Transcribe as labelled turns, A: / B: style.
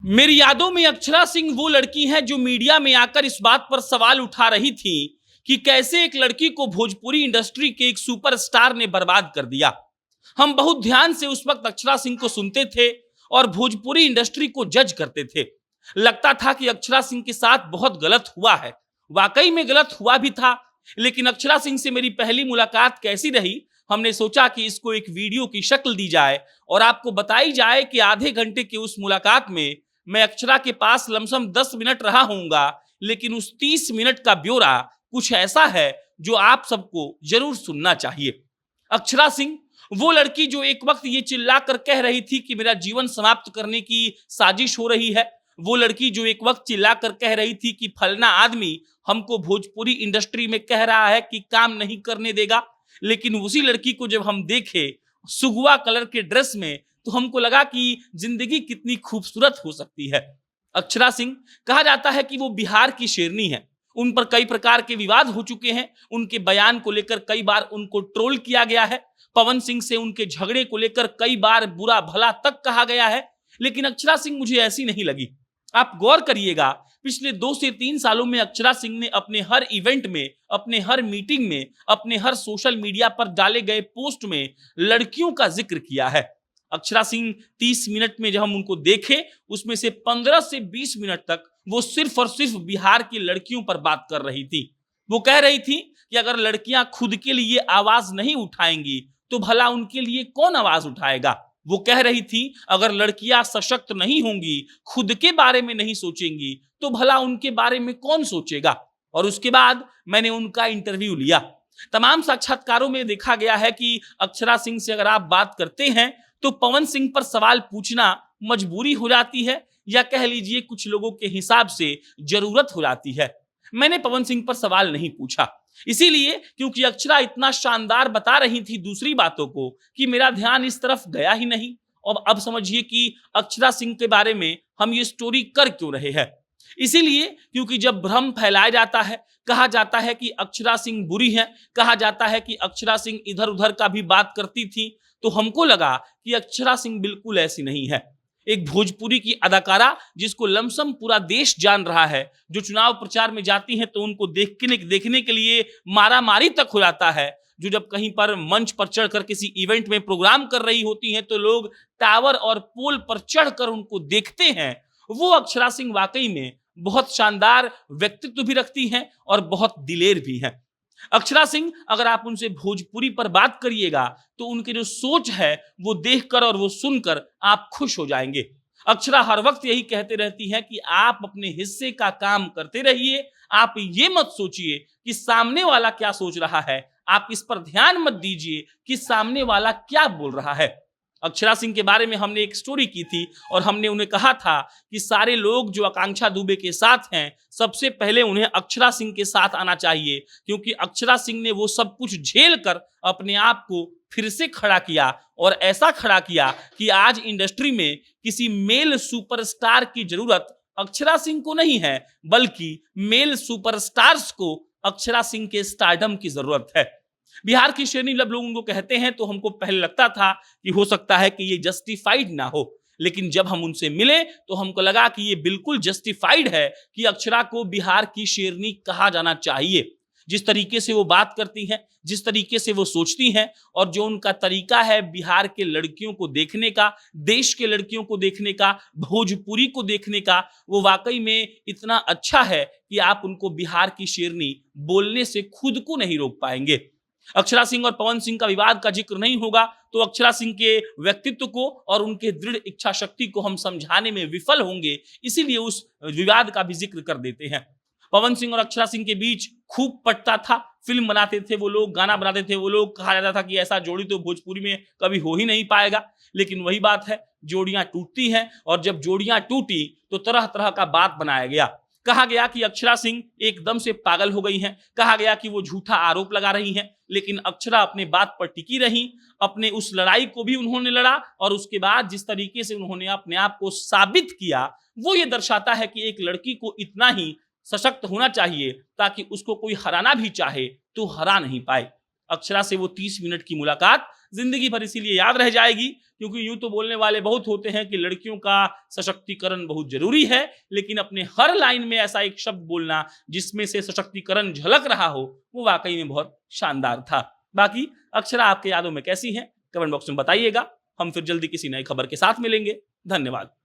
A: मेरी यादों में अक्षरा सिंह वो लड़की हैं जो मीडिया में आकर इस बात पर सवाल उठा रही थी कि कैसे एक लड़की को भोजपुरी इंडस्ट्री के एक सुपरस्टार ने बर्बाद कर दिया। हम बहुत ध्यान से उस वक्त अक्षरा सिंह को सुनते थे और भोजपुरी इंडस्ट्री को जज करते थे। लगता था कि अक्षरा सिंह के साथ बहुत गलत हुआ है। वाकई में गलत हुआ भी था, लेकिन अक्षरा सिंह से मेरी पहली मुलाकात कैसी रही, हमने सोचा कि इसको एक वीडियो की शक्ल दी जाए और आपको बताई जाए कि आधे घंटे की उस मुलाकात में मैं अक्षरा के पास लमसम 10 मिनट रहा होऊंगा, लेकिन उस 30 मिनट का ब्यौरा कुछ ऐसा है जो आप सबको जरूर सुनना चाहिए। अक्षरा सिंह वो लड़की जो एक वक्त ये चिल्लाकर कह रही थी कि मेरा जीवन समाप्त करने की साजिश हो रही है। वो लड़की जो एक वक्त चिल्लाकर कह रही थी कि फलना आदमी हमको भोजपुरी इंडस्ट्री में कह रहा है कि काम नहीं करने देगा। लेकिन उसी लड़की को जब हम देखे सुगवा कलर के ड्रेस में, तो हमको लगा कि जिंदगी कितनी खूबसूरत हो सकती है। अक्षरा सिंह, कहा जाता है कि वो बिहार की शेरनी है। उन पर कई प्रकार के विवाद हो चुके हैं। उनके बयान को लेकर कई बार उनको ट्रोल किया गया है। पवन सिंह से उनके झगड़े को लेकर कई बार बुरा भला तक कहा गया है। लेकिन अक्षरा सिंह मुझे ऐसी नहीं लगी। आप गौर करिएगा, पिछले 2 से 3 सालों में अक्षरा सिंह ने अपने हर इवेंट में, अपने हर मीटिंग में, अपने हर सोशल मीडिया पर डाले गए पोस्ट में लड़कियों का जिक्र किया है। अक्षरा सिंह 30 मिनट में जब हम उनको देखे, उसमें से 15 से 20 मिनट तक वो सिर्फ और सिर्फ बिहार की लड़कियों पर बात कर रही थी। वो कह रही थी कि अगर लड़कियां खुद के लिए आवाज नहीं उठाएंगी तो भला उनके लिए कौन आवाज उठाएगा। वो कह रही थी अगर लड़कियां सशक्त नहीं होंगी, खुद के बारे में नहीं सोचेंगी, तो भला उनके बारे में कौन सोचेगा। और उसके बाद मैंने उनका इंटरव्यू लिया। तमाम साक्षात्कारों में देखा गया है कि अक्षरा सिंह से अगर आप बात करते हैं तो पवन सिंह पर सवाल पूछना मजबूरी हो जाती है, या कह लीजिए कुछ लोगों के हिसाब से जरूरत हो जाती है। मैंने पवन सिंह पर सवाल नहीं पूछा, इसीलिए क्योंकि अक्षरा इतना शानदार बता रही थी दूसरी बातों को कि मेरा ध्यान इस तरफ गया ही नहीं। और अब समझिए कि अक्षरा सिंह के बारे में हम ये स्टोरी कर क्यों रहे हैं। इसीलिए क्योंकि जब भ्रम फैलाया जाता है, कहा जाता है कि अक्षरा सिंह बुरी है, कहा जाता है कि अक्षरा सिंह इधर उधर का भी बात करती थी, तो हमको लगा कि अक्षरा सिंह बिल्कुल ऐसी नहीं है। एक भोजपुरी की अदाकारा जिसको लमसम पूरा देश जान रहा है, जो चुनाव प्रचार में जाती हैं तो उनको देखने के लिए मारा मारी तक हो जाता है, जो जब कहीं पर मंच पर चढ़कर किसी इवेंट में प्रोग्राम कर रही होती हैं तो लोग टावर और पोल पर चढ़कर उनको देखते हैं। वो अक्षरा सिंह वाकई में बहुत शानदार व्यक्तित्व भी रखती हैं और बहुत दिलेर भी हैं। अक्षरा सिंह, अगर आप उनसे भोजपुरी पर बात करिएगा तो उनकी जो सोच है वो देखकर और वो सुनकर आप खुश हो जाएंगे। अक्षरा हर वक्त यही कहते रहती हैं कि आप अपने हिस्से का काम करते रहिए, आप ये मत सोचिए कि सामने वाला क्या सोच रहा है, आप इस पर ध्यान मत दीजिए कि सामने वाला क्या बोल रहा है। अक्षरा सिंह के बारे में हमने एक स्टोरी की थी और हमने उन्हें कहा था कि सारे लोग जो आकांक्षा दुबे के साथ हैं, सबसे पहले उन्हें अक्षरा सिंह के साथ आना चाहिए, क्योंकि अक्षरा सिंह ने वो सब कुछ झेल कर अपने आप को फिर से खड़ा किया और ऐसा खड़ा किया कि आज इंडस्ट्री में किसी मेल सुपरस्टार की जरूरत अक्षरा सिंह को नहीं है, बल्कि मेल सुपरस्टार्स को अक्षरा सिंह के स्टारडम की जरूरत है। बिहार की शेरनी जब लोग उनको कहते हैं तो हमको पहले लगता था कि हो सकता है कि ये जस्टिफाइड ना हो, लेकिन जब हम उनसे मिले तो हमको लगा कि ये बिल्कुल जस्टिफाइड है कि अक्षरा को बिहार की शेरनी कहा जाना चाहिए। जिस तरीके से वो बात करती हैं, जिस तरीके से वो सोचती हैं और जो उनका तरीका है बिहार के लड़कियों को देखने का, देश के लड़कियों को देखने का, भोजपुरी को देखने का, वो वाकई में इतना अच्छा है कि आप उनको बिहार की शेरनी बोलने से खुद को नहीं रोक पाएंगे। अक्षरा सिंह और पवन सिंह का विवाद का जिक्र नहीं होगा तो अक्षरा सिंह के व्यक्तित्व को और उनके दृढ़ इच्छा शक्ति को हम समझाने में विफल होंगे, इसीलिए उस विवाद का भी जिक्र कर देते हैं। पवन सिंह और अक्षरा सिंह के बीच खूब पटता था, फिल्म बनाते थे वो लोग, गाना बनाते थे वो लोग, कहा जाता था कि ऐसा जोड़ी तो भोजपुरी में कभी हो ही नहीं पाएगा। लेकिन वही बात है, जोड़ियां टूटती हैं और जब जोड़ियां टूटी तो तरह तरह का बात बनाया गया। कहा गया कि अक्षरा सिंह एकदम से पागल हो गई हैं, कहा गया कि वो झूठा आरोप लगा रही हैं, लेकिन अक्षरा अपने बात पर टिकी रही। अपने उस लड़ाई को भी उन्होंने लड़ा और उसके बाद जिस तरीके से उन्होंने अपने आप को साबित किया, वो ये दर्शाता है कि एक लड़की को इतना ही सशक्त होना चाहिए ताकि उसको कोई हराना भी चाहे तो हरा नहीं पाए। अक्षरा से वो 30 मिनट की मुलाकात जिंदगी भर इसीलिए याद रह जाएगी, क्योंकि यूं तो बोलने वाले बहुत होते हैं कि लड़कियों का सशक्तिकरण बहुत जरूरी है, लेकिन अपने हर लाइन में ऐसा एक शब्द बोलना जिसमें से सशक्तिकरण झलक रहा हो, वो वाकई में बहुत शानदार था। बाकी अक्षरा आपके यादों में कैसी है, कमेंट बॉक्स में बताइएगा। हम फिर जल्दी किसी नई खबर के साथ मिलेंगे। धन्यवाद।